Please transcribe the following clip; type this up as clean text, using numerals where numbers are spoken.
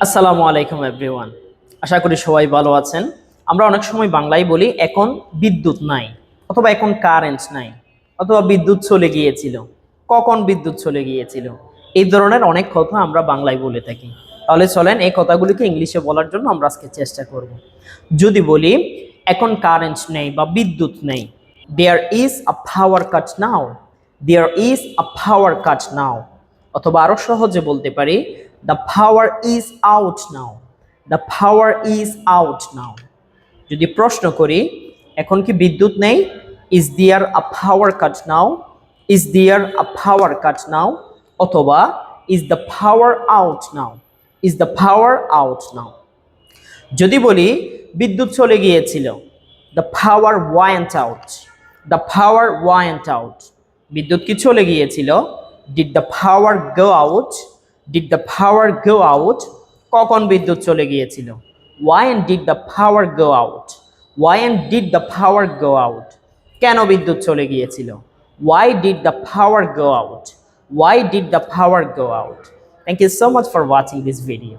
আসসালামু আলাইকুম এভরিওয়ান। আশা করি সবাই ভালো আছেন। আমরা অনেক সময় বাংলায় বলি এখন বিদ্যুৎ নাই, অথবা এখন কারেন্ট নাই, অথবা বিদ্যুৎ চলে গিয়েছিল, কখন বিদ্যুৎ চলে গিয়েছিল। এই ধরনের অনেক কথা আমরা বাংলায় বলে থাকি। তাহলে চলেন এই কথাগুলিকে ইংলিশে বলার জন্য আমরা আজকে চেষ্টা করব। যদি বলি এখন কারেন্ট নেই বা বিদ্যুৎ নেই, there is a power cut now, there is a পাওয়ার কাট নাও। অথবা আরো সহজে বলতে পারি the power is out now, the power is out now. যদি প্রশ্ন করি এখন কি বিদ্যুৎ নেই, is there a power cut now, is there আ পাওয়ার কাট নাও, অথবা is the power out now, is the power out now. যদি বলি বিদ্যুৎ চলে গিয়েছিল, the power want out, the power want out. বিদ্যুৎ কি চলে গিয়েছিল, did the power go out, did the power go out. কখন বিদ্যুৎ চলে গিয়েছিল, one did the power go out, one did the power go out. কেন বিদ্যুৎ চলে গিয়েছিল, why did the power go out, why did the power go out. Thank you so much for watching this video.